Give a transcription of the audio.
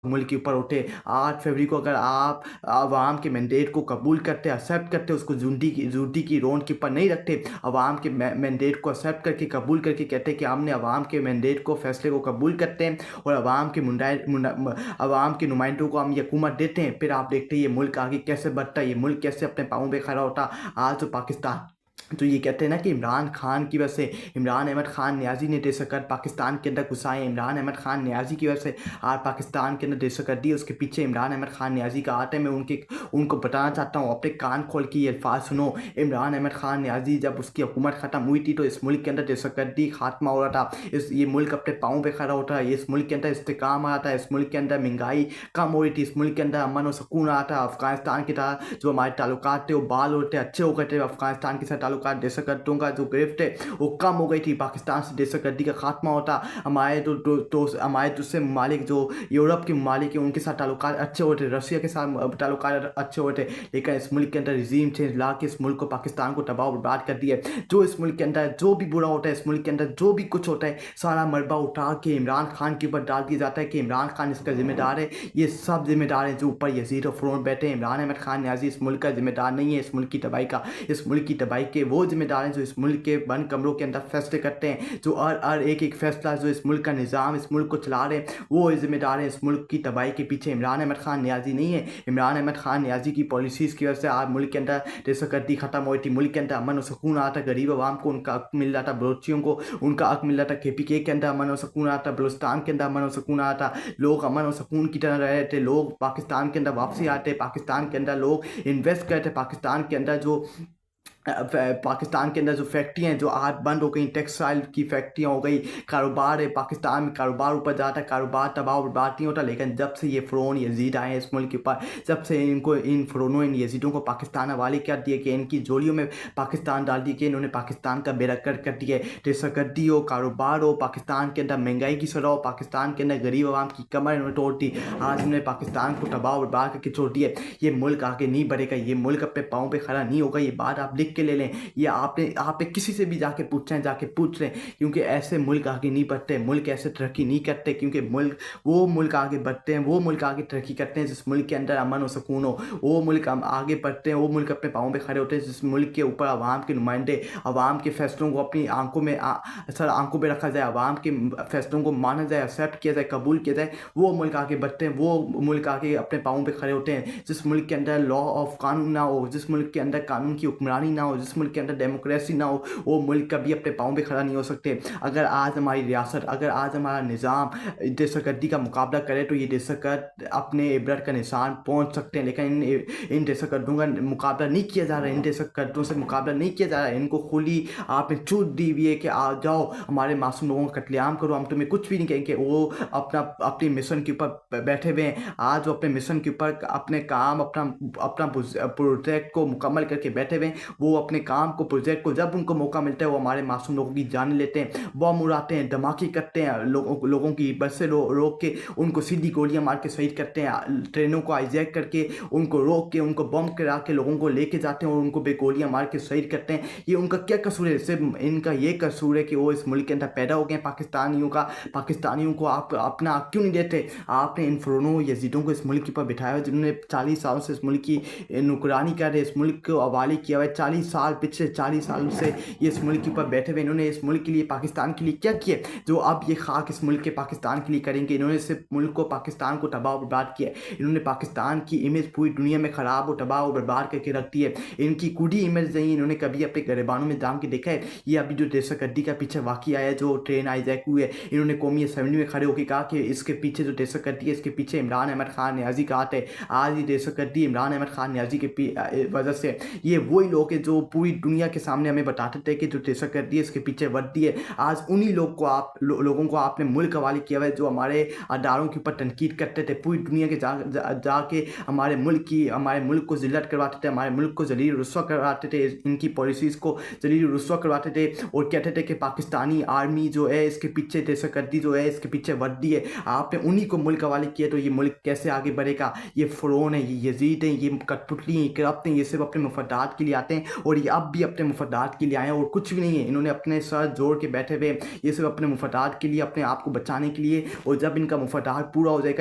मुल्क के ऊपर उठे। 8 फरवरी को अगर आप अवाम के मैंडेट को कबूल करते, एक्सेप्ट करते, उसको ज़ूटी की रोंद के ऊपर नहीं रखते, अवाम के मैंडेट को एक्सेप्ट करके, कबूल करके कहते कि हमने अवाम के मैंडेट को, फैसले को कबूल करते हैं और अवाम के नुमाइंदों को हम ये हुकूमत देते हैं, फिर आप देखते हैं ये मुल्क आगे कैसे बढ़ता है, ये मुल्क कैसे अपने पाँव पे खड़ा होता। आज तो पाकिस्तान तो ये कहते हैं ना कि इमरान खान की वजह से, इमरान अहमद खान नियाज़ी ने दहशतगर्द पाकिस्तान के अंदर घुसाए, इमरान अहमद खान नियाज़ी की वजह से आज पाकिस्तान के अंदर दहशतगर्दी, उसके पीछे इमरान अहमद खान नियाज़ी का हाथ है। मैं उनको बताना चाहता हूँ, अपने कान खोल के ये अल्फाज सुनो। इमरान अहमद खान नियाज़ी जब उसकी हुकूमत ख़त्म हुई थी तो इस मुल्क के अंदर दहशतगर्दी खात्मा हो रहा था, ये मुल्क अपने पाँव पे खड़ा होता है, इस मुल्क के अंदर इस्तेकाम आ रहा था, इस मुल्क के अंदर महंगाई कम हो रही थी, इस मुल्क के अंदर अमन और सुकून आ रहा था। अफ़गानिस्तान की तरह जो हमारे ताल्लुकात थे वो बाल होते अच्छे हो गए थे, अफ़गानिस्तान के साथ ताल्लुकात, दहशतगर्दों का जो गिरफ्त है वो कम हो गई थी, पाकिस्तान से दहशतगर्दी का खात्मा होता, हमारे हमारे दूसरे ममालिक जो यूरोप के ममालिक हैं उनके साथ ताल्लुकात अच्छे होते, रशिया के साथ ताल्लुकात अच्छे होते, लेकिन इस मुल्क के अंदर रिजीम चेंज ला के इस मुल्क को, पाकिस्तान को तबाह बर्बाद कर दिया। जो इस मुल्क के अंदर जो भी बुरा होता है, इस मुल्क के अंदर जो भी कुछ होता है, सारा मलबा उठा के इमरान खान के ऊपर डाल दिया जाता है कि इमरान खान इसका जिम्मेदार है। ये सब जिम्मेदार हैं जो ऊपर यजीद और फ़िरौन बैठे हैं। इमरान अहमद खान नियाज़ी इस मुल्क का जिम्मेदार नहीं है, इस मुल्क की तबाही का। इस मुल्क की तबाही के वो जिम्मेदार हैं जो इस मुल्क के बंद कमरों के अंदर फैसले करते हैं, जो हर एक फैसला, जो इस मुल्क का निज़ाम, इस मुल्क को चला रहे हैं, वो जिम्मेदार हैं। इस मुल्क की तबाही के पीछे इमरान अहमद खान नियाज़ी नहीं है। इमरान अहमद खान नियाज़ी की पॉलिसीज़ की वजह से आज मुल्क के अंदर दहशतगर्दी ख़त्म हुई थी, मुल्क के अंदर अमन और सुकून आता, गरीब आवाम को उनका हक मिल रहा था, बलोचियों को उनका हक मिल रहा था, KPK के अंदर अमन और सुकून आता, बलूचिस्तान के अंदर अमन और सुकून आता, लोग अमन और सुकून की तरह रह रहे थे, लोग पाकिस्तान के अंदर वापसी आते, पाकिस्तान के अंदर लोग इन्वेस्ट करते, पाकिस्तान के अंदर जो फैक्ट्रियाँ हैं जो आज बंद हो गई, टेक्सटाइल की फैक्ट्रियाँ हो गई, कारोबार है, पाकिस्तान में कारोबार ऊपर जाता है, कारोबार तबाह बर्बाद नहीं होता। लेकिन जब से ये फ़िरौन यजीद आए हैं इस मुल्क के ऊपर, जब से इन फ़िरौनों, इन यजीदों को पाकिस्तान हवाले कर दिए, कि इनकी झोलियों में पाकिस्तान डाल दिए, कि इन्होंने पाकिस्तान का बेड़ा गर्क कर दिया है। दहशतगर्दी हो, कारोबार हो, पाकिस्तान के अंदर महंगाई की शरह हो, पाकिस्तान के अंदर गरीब आवाम की कमर इन्होंने तोड़ दी, आज इन्होंने पाकिस्तान को तबाह बर्बाद करके छोड़ दिया। ये मुल्क आगे नहीं बढ़ेगा, ये मुल्क अपने पाँव पर खड़ा नहीं होगा। ये बात आप लिख के ले लें, या आपने किसी से भी जाके पूछें, जाके पूछ लें, क्योंकि ऐसे मुल्क आगे नहीं बढ़ते, मुल्क ऐसे तरक्की नहीं करते, क्योंकि वो मुल्क आगे बढ़ते हैं, वो मुल्क आगे तरक्की करते हैं जिस मुल्क के अंदर अमन और सुकून हो, वो मुल्क आगे बढ़ते हैं, वो मुल्क अपने पाँव पे खड़े होते हैं जिस मुल्क के ऊपर आवाम के नुमाइंदे, आवाम के फैसलों को अपनी आंखों में रखा जाए, आवाम के फैसलों को माना जाए, एक्सेप्ट किया जाए, कबूल किया जाए, वो मुल्क आगे बढ़ते हैं, वो मुल्क आगे अपने पाँव पे खड़े होते हैं। जिस मुल्क के अंदर लॉ ऑफ कानून ना हो, जिस मुल्क के अंदर कानून की हुक्मरानी ना हो, जिस मुल्क के अंदर डेमोक्रेसी ना हो, वो मुल्क कभी अपने पाँव पे खड़ा नहीं हो सकते। अगर आज हमारी रियासत, अगर आज हमारा निज़ाम दहशतगर्दी का मुकाबला करे तो ये दहशतगर्द अपने इबरत का निशान पहुँच सकते हैं, लेकिन इन दहशतगर्दों का मुकाबला नहीं किया जा रहा है, इन दहशतगर्दों से मुकाबला नहीं किया जा रहा है। इनको खुली आपने छूट दी हुई है कि आ जाओ हमारे मासूम लोगों का कत्लेआम करो, हम तुम्हें कुछ भी नहीं कहेंगे। वो अपने मिशन के ऊपर बैठे हुए हैं, आज वो अपने मिशन के ऊपर अपने काम, अपना प्रोजेक्ट को मुकम्मल करके बैठे हुए हैं। वो अपने काम को, प्रोजेक्ट को, जब उनको मौका मिलता है वो हमारे मासूम लोगों की जान लेते हैं, बम उड़ाते हैं, धमाके करते हैं, लोगों की बसें रोक के उनको सीधी गोलियां मार के शहीद करते हैं, ट्रेनों को हाईजैक करके उनको रोक के, उनको बम गिरा के लोगों को लेके जाते हैं और उनको बेगोलियां मार के शहीद करते हैं। ये उनका क्या कसूर है? सिर्फ इनका ये कसूर है कि वो इस मुल्क के अंदर पैदा हो गए। पाकिस्तानियों को आप अपना हक क्यों नहीं देते? आपने इन फ़िरौनों यजीदों को इस मुल्क के ऊपर बिठाया, जिन्होंने 40 सालों से इस मुल्क की नुकरानी कर रहे, इस मुल्क को हवाले किया हुआ है। 40 साल, पिछले 40 सालों से ये इस मुल्क के ऊपर बैठे हुए, इन्होंने इस मुल्क के लिए, पाकिस्तान के लिए क्या किया जो अब ये खाक इस मुल्क के पाकिस्तान के लिए करेंगे? इन्होंने सिर्फ मुल्क को, पाकिस्तान को तबाह बर्बाद किया, इन्होंने पाकिस्तान की इमेज पूरी दुनिया में ख़राब और तबाह और बर्बाद करके रख दी है। इनकी कुड़ी इमेज नहीं, इन्होंने कभी अपने गिरबानों में दाम के देखा है? ये अभी जो दहशतगर्दी का पीछे वाक़या है, जो ट्रेन हाईजैक हुई है, इन्होंने कौमी असेंबली में खड़े होकर कहा कि इसके पीछे जो दहशतगर्दी है, इसके पीछे इमरान अहमद खान नियाज़ी का हाथ है। आज ये दहशतगर्दी इमरान अहमद खान नियाज़ी के वजह से, ये वही लोग हैं जो पूरी दुनिया के सामने हमें बताते थे कि जो दहशतगर्दी है इसके पीछे वर्दी है। आज उन्हीं लोगों को आपने मुल्क हवाले किया हुआ है जो हमारे अदारों के ऊपर तनकीद करते थे, पूरी दुनिया के जाके हमारे मुल्क को जिल्लत करवाते थे, हमारे मुल्क को जलील रुस्वा करवाते थे, इनकी पॉलिसीज़ को जलील रुस्वा करवाते थे और कहते थे कि पाकिस्तानी आर्मी जो है इसके पीछे, दहशतगर्दी जो है इसके पीछे वर्दी है। आपने उन्हीं को मुल्क हवाले किया तो ये मुल्क कैसे आगे बढ़ेगा? ये फ़िरौन है, ये यजीद हैं, ये कठपुतली हैं, करप्ट हैं, ये सिर्फ अपने मुफादात के लिए आते हैं और ये अब भी अपने मुफादात के लिए आए हैं और कुछ भी नहीं है। इन्होंने अपने सर जोड़ के बैठे हुए, ये सिर्फ अपने मुफादात के लिए, अपने आप को बचाने के लिए, और जब इनका मुफादात पूरा हो जाएगा